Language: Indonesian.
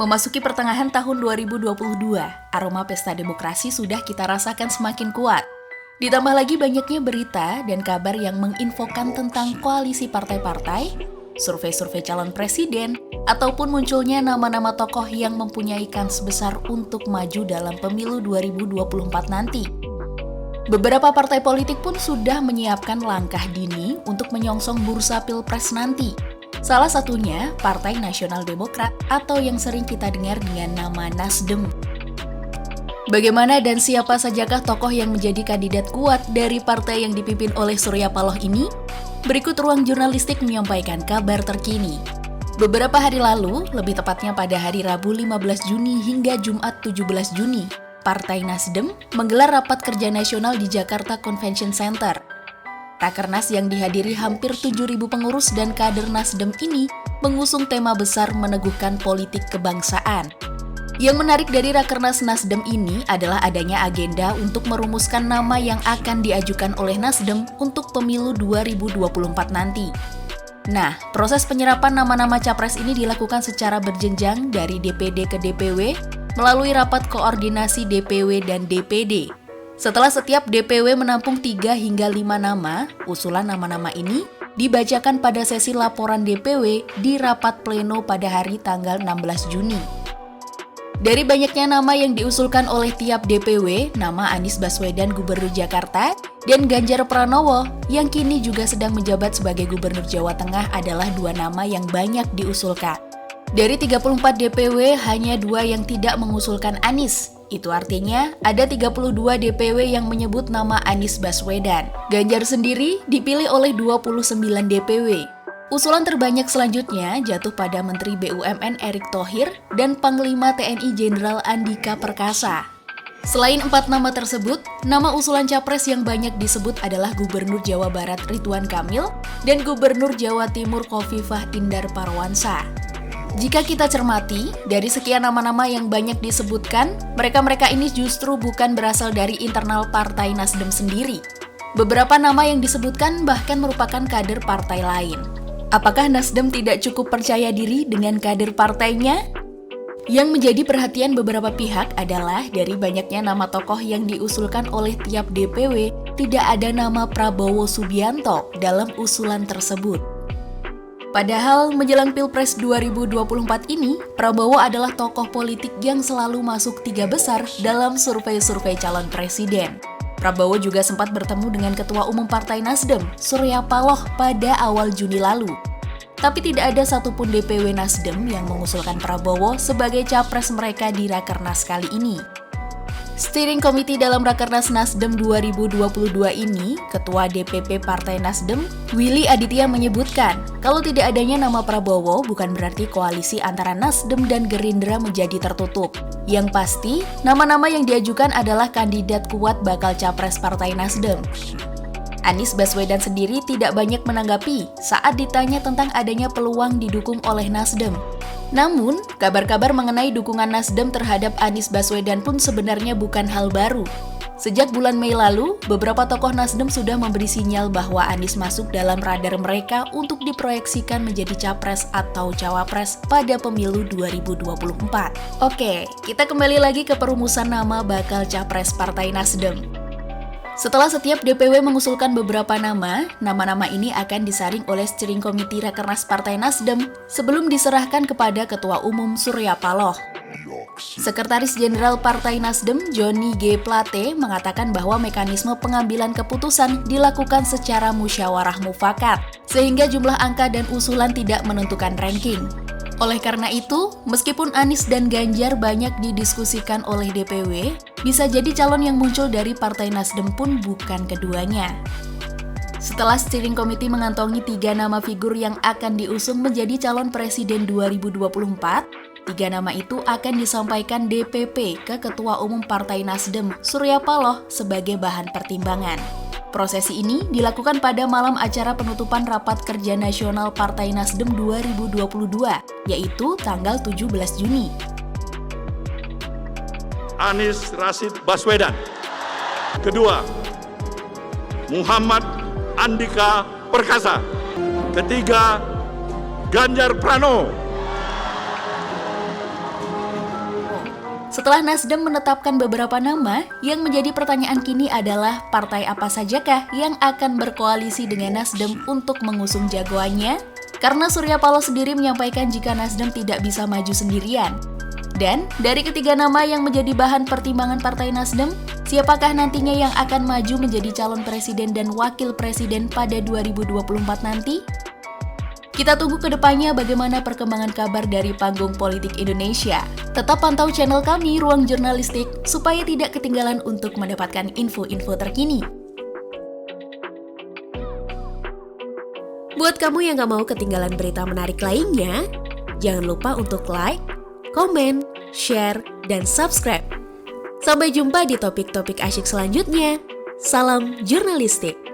Memasuki pertengahan tahun 2022, aroma pesta demokrasi sudah kita rasakan semakin kuat. Ditambah lagi banyaknya berita dan kabar yang menginfokan tentang koalisi partai-partai, survei-survei calon presiden, ataupun munculnya nama-nama tokoh yang mempunyai kans besar untuk maju dalam pemilu 2024 nanti. Beberapa partai politik pun sudah menyiapkan langkah dini untuk menyongsong bursa pilpres nanti. Salah satunya Partai Nasional Demokrat atau yang sering kita dengar dengan nama Nasdem. Bagaimana dan siapa sajakah tokoh yang menjadi kandidat kuat dari partai yang dipimpin oleh Surya Paloh ini? Berikut ruang jurnalistik menyampaikan kabar terkini. Beberapa hari lalu, lebih tepatnya pada hari Rabu 15 Juni hingga Jumat 17 Juni, Partai Nasdem menggelar rapat kerja nasional di Jakarta Convention Center. Rakernas yang dihadiri hampir 7.000 pengurus dan kader Nasdem ini mengusung tema besar meneguhkan politik kebangsaan. Yang menarik dari Rakernas Nasdem ini adalah adanya agenda untuk merumuskan nama yang akan diajukan oleh Nasdem untuk pemilu 2024 nanti. Nah, proses penyerapan nama-nama capres ini dilakukan secara berjenjang dari DPD ke DPW melalui rapat koordinasi DPW dan DPD. Setelah setiap DPW menampung 3 hingga 5 nama, usulan nama-nama ini dibacakan pada sesi laporan DPW di rapat pleno pada hari tanggal 16 Juni. Dari banyaknya nama yang diusulkan oleh tiap DPW, nama Anies Baswedan Gubernur Jakarta dan Ganjar Pranowo yang kini juga sedang menjabat sebagai Gubernur Jawa Tengah adalah 2 nama yang banyak diusulkan. Dari 34 DPW, hanya 2 yang tidak mengusulkan Anies. Itu artinya ada 32 DPW yang menyebut nama Anies Baswedan. Ganjar sendiri dipilih oleh 29 DPW. Usulan terbanyak selanjutnya jatuh pada Menteri BUMN Erick Thohir dan Panglima TNI Jenderal Andika Perkasa. Selain 4 nama tersebut, nama usulan capres yang banyak disebut adalah Gubernur Jawa Barat Ridwan Kamil dan Gubernur Jawa Timur Khofifah Indar Parawansa. Jika kita cermati, dari sekian nama-nama yang banyak disebutkan, mereka-mereka ini justru bukan berasal dari internal Partai Nasdem sendiri. Beberapa nama yang disebutkan bahkan merupakan kader partai lain. Apakah Nasdem tidak cukup percaya diri dengan kader partainya? Yang menjadi perhatian beberapa pihak adalah dari banyaknya nama tokoh yang diusulkan oleh tiap DPW, tidak ada nama Prabowo Subianto dalam usulan tersebut. Padahal menjelang Pilpres 2024 ini, Prabowo adalah tokoh politik yang selalu masuk 3 besar dalam survei-survei calon presiden. Prabowo juga sempat bertemu dengan Ketua Umum Partai Nasdem, Surya Paloh, pada awal Juni lalu. Tapi tidak ada satupun DPW Nasdem yang mengusulkan Prabowo sebagai capres mereka di Rakernas kali ini. Steering Committee dalam Rakernas Nasdem 2022 ini, Ketua DPP Partai Nasdem, Willy Aditya menyebutkan, kalau tidak adanya nama Prabowo bukan berarti koalisi antara Nasdem dan Gerindra menjadi tertutup. Yang pasti, nama-nama yang diajukan adalah kandidat kuat bakal capres Partai Nasdem. Anies Baswedan sendiri tidak banyak menanggapi saat ditanya tentang adanya peluang didukung oleh Nasdem. Namun, kabar-kabar mengenai dukungan Nasdem terhadap Anies Baswedan pun sebenarnya bukan hal baru. Sejak bulan Mei lalu, beberapa tokoh Nasdem sudah memberi sinyal bahwa Anies masuk dalam radar mereka untuk diproyeksikan menjadi capres atau cawapres pada pemilu 2024. Oke, kita kembali lagi ke perumusan nama bakal capres Partai Nasdem. Setelah setiap DPW mengusulkan beberapa nama ini akan disaring oleh Steering Committee Rakernas Partai Nasdem sebelum diserahkan kepada Ketua Umum Surya Paloh. Sekretaris Jenderal Partai Nasdem, Johnny G. Plate, mengatakan bahwa mekanisme pengambilan keputusan dilakukan secara musyawarah mufakat, sehingga jumlah angka dan usulan tidak menentukan ranking. Oleh karena itu, meskipun Anies dan Ganjar banyak didiskusikan oleh DPW, bisa jadi calon yang muncul dari Partai Nasdem pun bukan keduanya. Setelah Steering Committee mengantongi 3 nama figur yang akan diusung menjadi calon presiden 2024, 3 nama itu akan disampaikan DPP ke Ketua Umum Partai Nasdem, Surya Paloh, sebagai bahan pertimbangan. Prosesi ini dilakukan pada malam acara penutupan Rapat Kerja Nasional Partai Nasdem 2022, yaitu tanggal 17 Juni. Anies Rashid Baswedan. Kedua, Muhammad Andika Perkasa. Ketiga, Ganjar Pranowo. Setelah Nasdem menetapkan beberapa nama, yang menjadi pertanyaan kini adalah partai apa sajakah yang akan berkoalisi dengan Nasdem untuk mengusung jagoannya? Karena Surya Paloh sendiri menyampaikan jika Nasdem tidak bisa maju sendirian. Dan dari ketiga nama yang menjadi bahan pertimbangan Partai Nasdem, siapakah nantinya yang akan maju menjadi calon presiden dan wakil presiden pada 2024 nanti? Kita tunggu ke depannya bagaimana perkembangan kabar dari panggung politik Indonesia. Tetap pantau channel kami, Ruang Jurnalistik, supaya tidak ketinggalan untuk mendapatkan info-info terkini. Buat kamu yang gak mau ketinggalan berita menarik lainnya, jangan lupa untuk like, komen, share, dan subscribe. Sampai jumpa di topik-topik asyik selanjutnya. Salam jurnalistik.